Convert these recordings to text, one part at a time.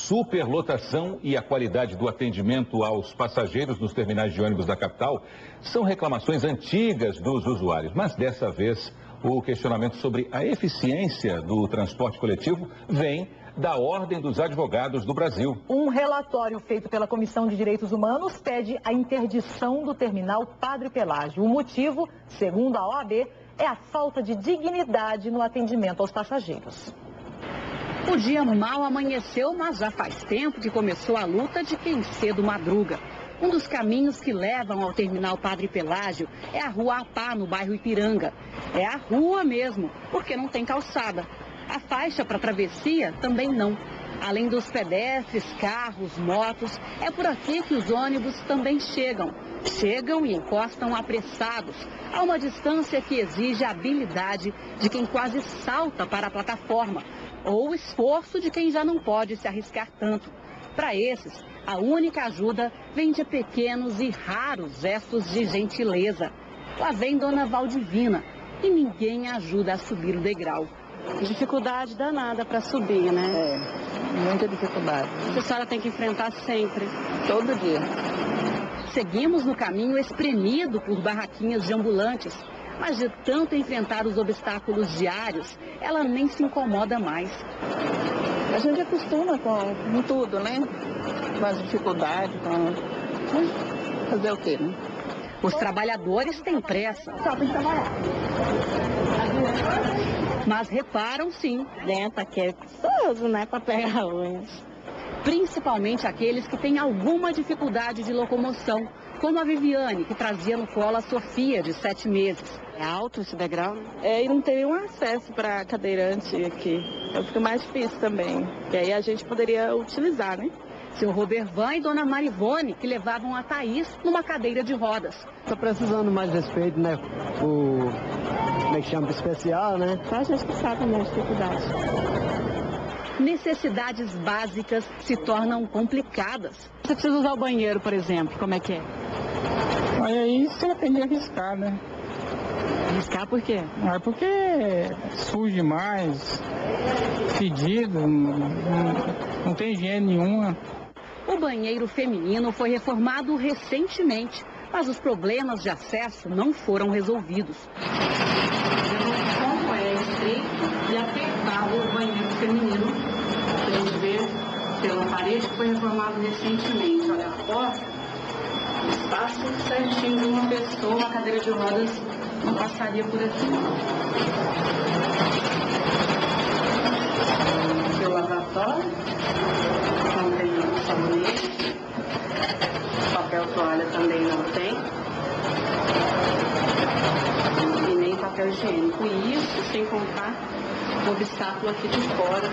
superlotação e a qualidade do atendimento aos passageiros nos terminais de ônibus da capital são reclamações antigas dos usuários, mas dessa vez o questionamento sobre a eficiência do transporte coletivo vem da Ordem dos Advogados do Brasil. Um relatório feito pela Comissão de Direitos Humanos pede a interdição do terminal Padre Pelágio. O motivo, segundo a OAB, é a falta de dignidade no atendimento aos passageiros. O dia mal amanheceu, mas já faz tempo que começou a luta de quem cedo madruga. Um dos caminhos que levam ao terminal Padre Pelágio é a Rua Apá, no bairro Ipiranga. É a rua mesmo, porque não tem calçada. A faixa para travessia também não. Além dos pedestres, carros, motos, é por aqui que os ônibus também chegam. Chegam e encostam apressados, a uma distância que exige a habilidade de quem quase salta para a plataforma, ou o esforço de quem já não pode se arriscar tanto. Para esses, a única ajuda vem de pequenos e raros gestos de gentileza. Lá vem Dona Valdivina e ninguém ajuda a subir o degrau. Dificuldade danada para subir, né? É, muita dificuldade. A senhora tem que enfrentar sempre. Todo dia. Seguimos no caminho espremido por barraquinhas de ambulantes, mas de tanto enfrentar os obstáculos diários, ela nem se incomoda mais. A gente acostuma com tudo, né? Com as dificuldades, com... fazer o quê, né? Os trabalhadores têm pressa. Só tem que trabalhar. Mas reparam sim. Dentro aqui é custoso, né? Para pegar unhas. Principalmente aqueles que têm alguma dificuldade de locomoção, como a Viviane, que trazia no colo a Sofia, de 7 meses. É alto esse degrau, né? É, e não tem um acesso para cadeirante aqui. Então fica mais difícil também. E aí a gente poderia utilizar, né? Seu Robervan e Dona Marivone, que levavam a Thaís numa cadeira de rodas. Está precisando mais respeito, né? Como é que chama? Especial, né? Só a gente que sabe a minha dificuldade. Necessidades básicas se tornam complicadas. Você precisa usar o banheiro, por exemplo, como é que é? Mas aí você tem que arriscar, né? Arriscar por quê? Ah, porque suja demais, fedido, não tem higiene nenhuma. O banheiro feminino foi reformado recentemente, mas os problemas de acesso não foram resolvidos. Como é estreito e apertar o banheiro feminino, a gente vê pela parede que foi reformado recentemente. Olha a porta, espaço certinho de uma pessoa, uma cadeira de rodas não passaria por aqui. Aqui o lavatório, não tem sabonete, papel toalha também não tem, e nem papel higiênico. E isso sem contar o obstáculo aqui de fora.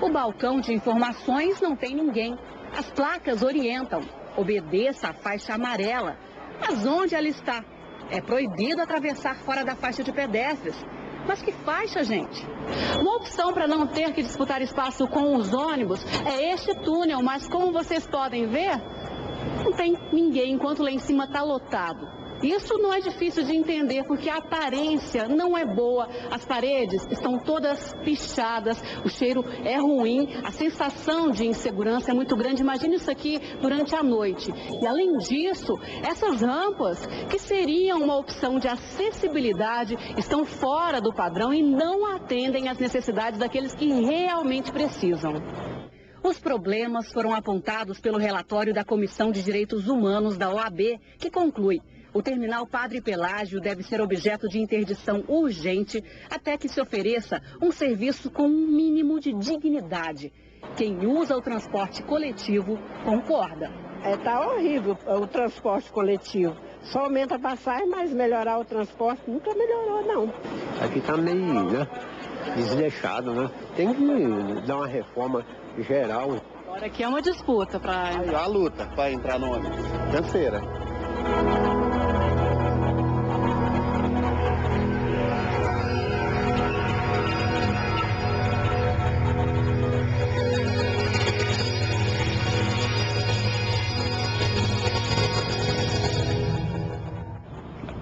O balcão de informações não tem ninguém. As placas orientam. Obedeça a faixa amarela. Mas onde ela está? É proibido atravessar fora da faixa de pedestres. Mas que faixa, gente? Uma opção para não ter que disputar espaço com os ônibus é este túnel, mas como vocês podem ver, não tem ninguém enquanto lá em cima está lotado. Isso não é difícil de entender, porque a aparência não é boa. As paredes estão todas pichadas, o cheiro é ruim, a sensação de insegurança é muito grande. Imagine isso aqui durante a noite. E além disso, essas rampas, que seriam uma opção de acessibilidade, estão fora do padrão e não atendem às necessidades daqueles que realmente precisam. Os problemas foram apontados pelo relatório da Comissão de Direitos Humanos da OAB, que conclui: o terminal Padre Pelágio deve ser objeto de interdição urgente até que se ofereça um serviço com um mínimo de dignidade. Quem usa o transporte coletivo concorda. Tá horrível o transporte coletivo. Só aumenta a passagem, mas melhorar o transporte nunca melhorou, não. Aqui tá meio, né? Desleixado, né? Tem que dar uma reforma geral. Agora aqui é uma disputa para... A luta para entrar no ônibus. Canseira.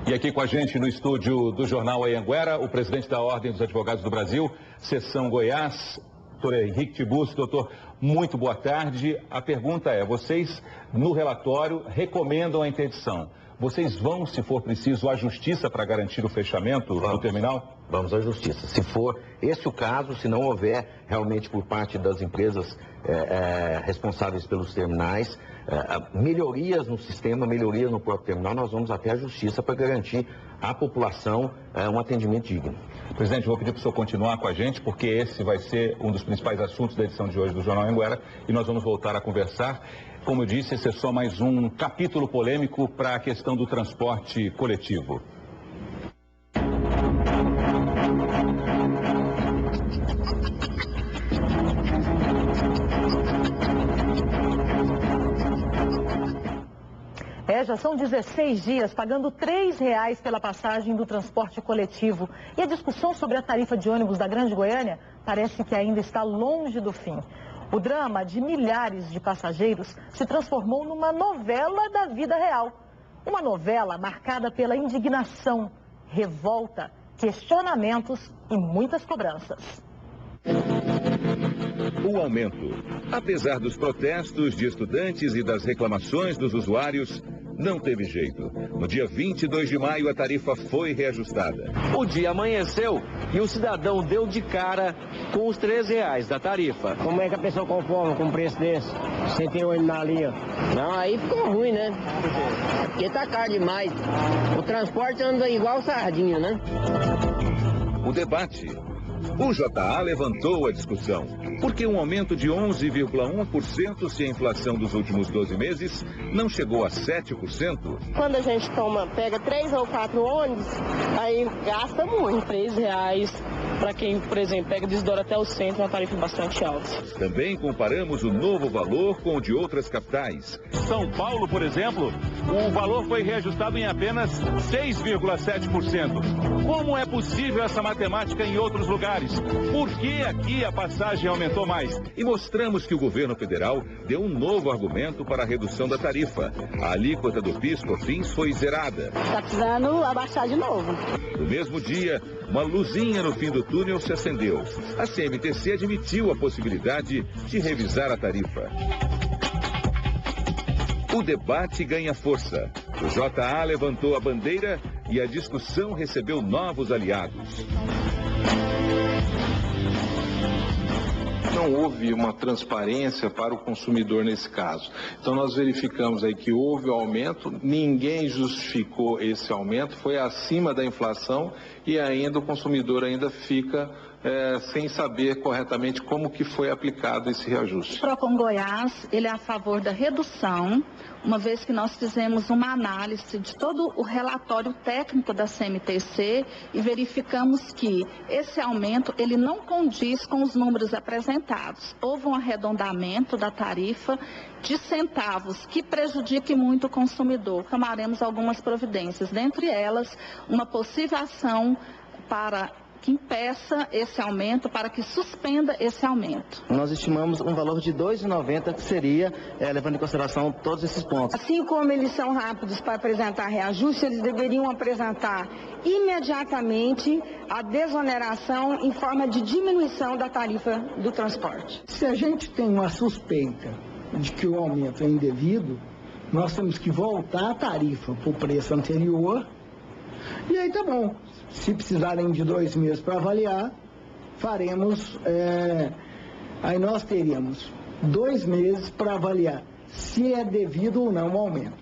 E aqui com a gente no estúdio do Jornal Anhanguera, o presidente da Ordem dos Advogados do Brasil, Seção Goiás. Doutor Henrique Tiburcio, doutor, muito boa tarde. A pergunta é, vocês no relatório recomendam a interdição. Vocês vão, se for preciso, à justiça para garantir o fechamento do terminal? Vamos à justiça. Se for esse o caso, se não houver realmente por parte das empresas responsáveis pelos terminais, melhorias no sistema, melhorias no próprio terminal, nós vamos até a justiça para garantir à população um atendimento digno. Presidente, vou pedir para o senhor continuar com a gente, porque esse vai ser um dos principais assuntos da edição de hoje do Jornal Anhanguera e nós vamos voltar a conversar. Como eu disse, esse é só mais um capítulo polêmico para a questão do transporte coletivo. Já são 16 dias pagando R$ 3 pela passagem do transporte coletivo. E a discussão sobre a tarifa de ônibus da Grande Goiânia parece que ainda está longe do fim. O drama de milhares de passageiros se transformou numa novela da vida real. Uma novela marcada pela indignação, revolta, questionamentos e muitas cobranças. O aumento. Apesar dos protestos de estudantes e das reclamações dos usuários, não teve jeito. No dia 22 de maio, a tarifa foi reajustada. O dia amanheceu e o cidadão deu de cara com os R$ 3 da tarifa. Como é que a pessoa conforma com um preço desse? Sem ter olho na linha. Não, aí ficou ruim, né? Porque tá caro demais. O transporte anda igual sardinha, né? O debate. O JA levantou a discussão. Porque um aumento de 11,1% se a inflação dos últimos 12 meses não chegou a 7%? Quando a gente pega 3 ou 4 ônibus, aí gasta muito. R$ 3 para quem, por exemplo, pega de Isidoro até o centro, uma tarifa bastante alta. Também comparamos o novo valor com o de outras capitais. São Paulo, por exemplo, o valor foi reajustado em apenas 6,7%. Como é possível essa matemática em outros lugares? Por que aqui a passagem aumentou mais? E mostramos que o governo federal deu um novo argumento para a redução da tarifa. A alíquota do PIS/COFINS foi zerada. Está precisando abaixar de novo. No mesmo dia, uma luzinha no fim do túnel se acendeu. A CMTC admitiu a possibilidade de revisar a tarifa. O debate ganha força. O JA levantou a bandeira e a discussão recebeu novos aliados. Não houve uma transparência para o consumidor nesse caso. Então nós verificamos aí que houve aumento, ninguém justificou esse aumento, foi acima da inflação e ainda o consumidor ainda fica sem saber corretamente como que foi aplicado esse reajuste. O Procon Goiás, ele é a favor da redução, uma vez que nós fizemos uma análise de todo o relatório técnico da CMTC e verificamos que esse aumento, ele não condiz com os números apresentados. Houve um arredondamento da tarifa de centavos, que prejudique muito o consumidor. Tomaremos algumas providências, dentre elas, uma possível ação para que impeça esse aumento, para que suspenda esse aumento. Nós estimamos um valor de R$ 2,90, que seria, levando em consideração todos esses pontos. Assim como eles são rápidos para apresentar reajuste, eles deveriam apresentar imediatamente a desoneração em forma de diminuição da tarifa do transporte. Se a gente tem uma suspeita de que o aumento é indevido, nós temos que voltar a tarifa para o preço anterior, e aí tá bom. Se precisarem de 2 meses para avaliar, faremos, aí nós teríamos 2 meses para avaliar se é devido ou não o aumento.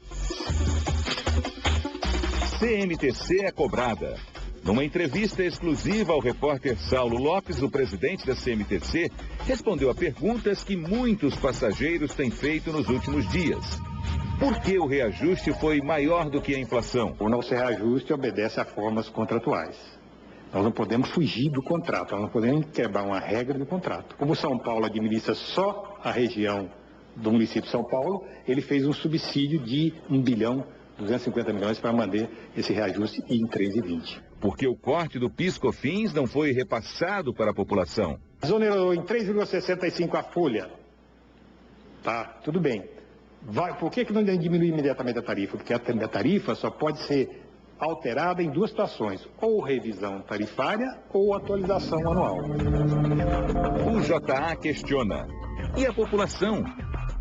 CMTC é cobrada. Numa entrevista exclusiva ao repórter Saulo Lopes, o presidente da CMTC respondeu a perguntas que muitos passageiros têm feito nos últimos dias. Por que o reajuste foi maior do que a inflação? O nosso reajuste obedece a formas contratuais. Nós não podemos fugir do contrato, nós não podemos quebrar uma regra do contrato. Como São Paulo administra só a região do município de São Paulo, ele fez um subsídio de 1,250 bilhões para manter esse reajuste em 3,20. Porque o corte do PIS/COFINS não foi repassado para a população. Exonerou em 3,65 a folha. Tá, tudo bem. Por que não diminui imediatamente a tarifa? Porque a tarifa só pode ser alterada em duas situações, ou revisão tarifária ou atualização anual. O JA questiona. E a população?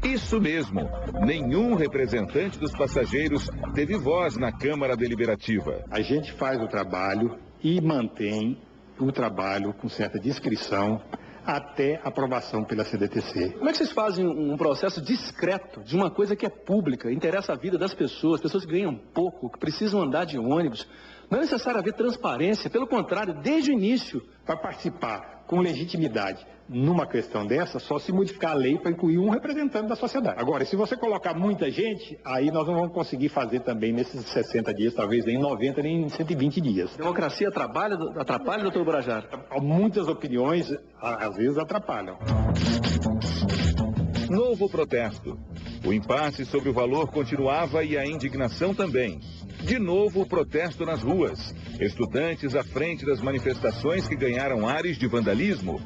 Isso mesmo, nenhum representante dos passageiros teve voz na Câmara Deliberativa. A gente faz o trabalho e mantém o trabalho com certa discrição até aprovação pela CDTC. Como é que vocês fazem um processo discreto de uma coisa que é pública, interessa a vida das pessoas que ganham pouco, que precisam andar de ônibus? Não é necessário haver transparência, pelo contrário, desde o início. Para participar com legitimidade numa questão dessa, só se modificar a lei para incluir um representante da sociedade. Agora, se você colocar muita gente, aí nós não vamos conseguir fazer também nesses 60 dias, talvez nem em 90, nem em 120 dias. Democracia atrapalha, doutor Brajara? Muitas opiniões, às vezes, atrapalham. Novo protesto. O impasse sobre o valor continuava e a indignação também. De novo, o protesto nas ruas. Estudantes à frente das manifestações que ganharam ares de vandalismo.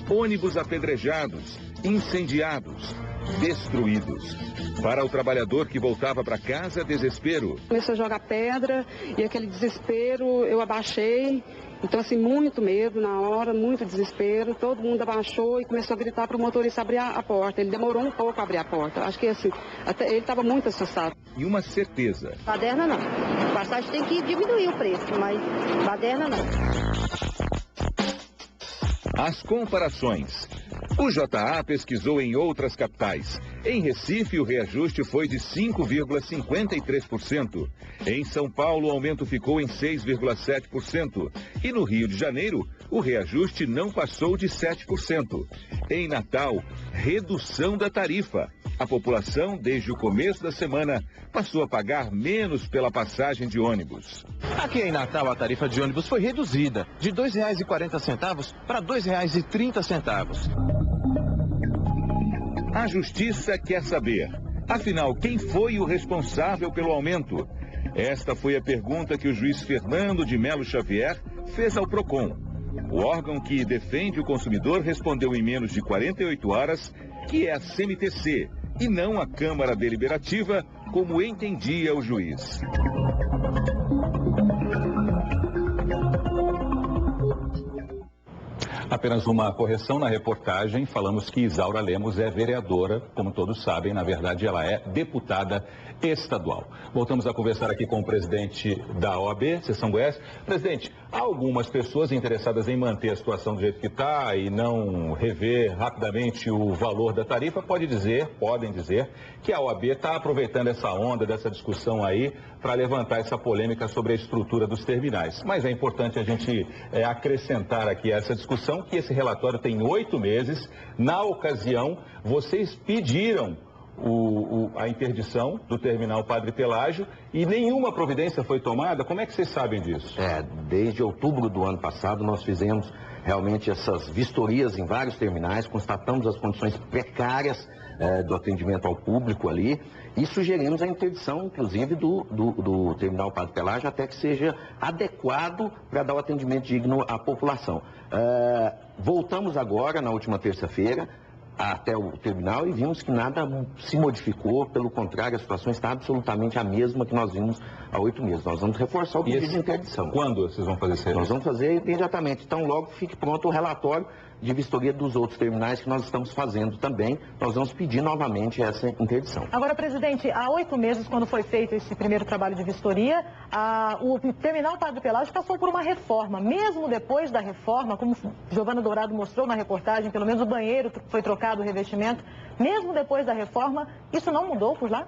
Ônibus apedrejados, incendiados, destruídos. Para o trabalhador que voltava para casa, desespero. Começou a jogar pedra e aquele desespero, eu abaixei. Então, assim, muito medo na hora, muito desespero. Todo mundo abaixou e começou a gritar para o motorista abrir a porta. Ele demorou um pouco a abrir a porta. Acho que, assim, até ele estava muito assustado. E uma certeza. Baderna não. Passagem tem que diminuir o preço, mas baderna não. As comparações. O JA pesquisou em outras capitais. Em Recife, o reajuste foi de 5,53%. Em São Paulo, o aumento ficou em 6,7%. E no Rio de Janeiro, o reajuste não passou de 7%. Em Natal, redução da tarifa. A população, desde o começo da semana, passou a pagar menos pela passagem de ônibus. Aqui em Natal, a tarifa de ônibus foi reduzida de R$ 2,40 para R$ 2,30. A Justiça quer saber, afinal, quem foi o responsável pelo aumento? Esta foi a pergunta que o juiz Fernando de Melo Xavier fez ao PROCON. O órgão que defende o consumidor respondeu em menos de 48 horas que é a CMTC e não a Câmara Deliberativa, como entendia o juiz. Apenas uma correção na reportagem, falamos que Isaura Lemos é vereadora, como todos sabem, na verdade ela é deputada estadual. Voltamos a conversar aqui com o presidente da OAB, Seção Goiás. Presidente, há algumas pessoas interessadas em manter a situação do jeito que está e não rever rapidamente o valor da tarifa, podem dizer que a OAB está aproveitando essa onda dessa discussão aí para levantar essa polêmica sobre a estrutura dos terminais. Mas é importante a gente acrescentar aqui a essa discussão que esse relatório tem 8 meses. Na ocasião, vocês pediram a interdição do terminal Padre Pelágio e nenhuma providência foi tomada. Como é que vocês sabem disso? Desde outubro do ano passado nós fizemos realmente essas vistorias em vários terminais, constatamos as condições precárias do atendimento ao público ali e sugerimos a interdição, inclusive, do terminal Padre Pelágio até que seja adequado para dar o atendimento digno à população. Voltamos agora, na última terça-feira, até o terminal e vimos que nada se modificou, pelo contrário, a situação está absolutamente a mesma que nós vimos há 8 meses. Nós vamos reforçar o pedido de interdição. Quando vocês vão fazer isso? Nós vamos fazer imediatamente. Então, logo fique pronto o relatório de vistoria dos outros terminais que nós estamos fazendo também. Nós vamos pedir novamente essa interdição. Agora, presidente, há 8 meses, quando foi feito esse primeiro trabalho de vistoria, o terminal Padre Pelágio passou por uma reforma. Mesmo depois da reforma, como Giovana Dourado mostrou na reportagem, pelo menos o banheiro foi trocado, o revestimento, mesmo depois da reforma, isso não mudou por lá?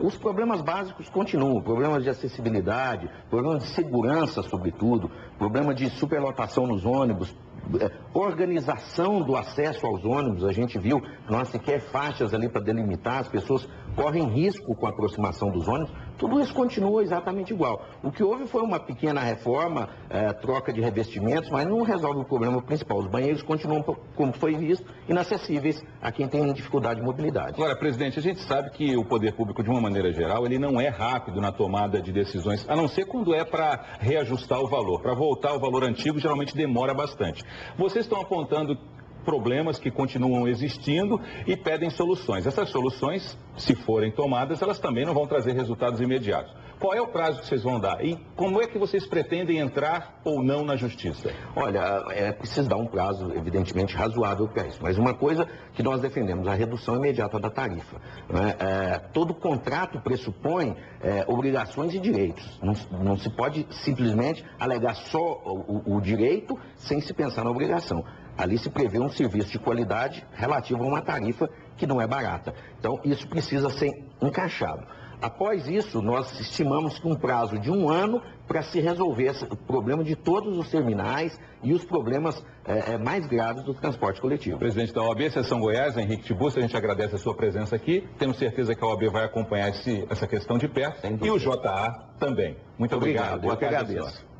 Os problemas básicos continuam, problemas de acessibilidade, problemas de segurança, sobretudo, problema de superlotação nos ônibus, organização do acesso aos ônibus. A gente viu que não há sequer faixas ali para delimitar, as pessoas correm risco com a aproximação dos ônibus. Tudo isso continua exatamente igual. O que houve foi uma pequena reforma, troca de revestimentos, mas não resolve o problema principal. Os banheiros continuam, como foi visto, inacessíveis a quem tem dificuldade de mobilidade. Agora, presidente, a gente sabe que o poder público, de uma maneira geral, ele não é rápido na tomada de decisões, a não ser quando é para reajustar o valor. Para voltar ao valor antigo, geralmente demora bastante. Vocês estão apontando problemas que continuam existindo e pedem soluções. Essas soluções, se forem tomadas, elas também não vão trazer resultados imediatos. Qual é o prazo que vocês vão dar? E como é que vocês pretendem entrar ou não na justiça? Olha, é preciso dar um prazo, evidentemente, razoável para isso. Mas uma coisa que nós defendemos, a redução imediata da tarifa. Todo contrato pressupõe obrigações e direitos. Não se pode simplesmente alegar só o direito sem se pensar na obrigação. Ali se prevê um serviço de qualidade relativo a uma tarifa que não é barata. Então, isso precisa ser encaixado. Após isso, nós estimamos que um prazo de 1 ano para se resolver o problema de todos os terminais e os problemas mais graves do transporte coletivo. Presidente da OAB, Seção Goiás, Henrique Tiburcio, a gente agradece a sua presença aqui. Temos certeza que a OAB vai acompanhar essa questão de perto e o JA também. Muito obrigado. Eu que agradeço.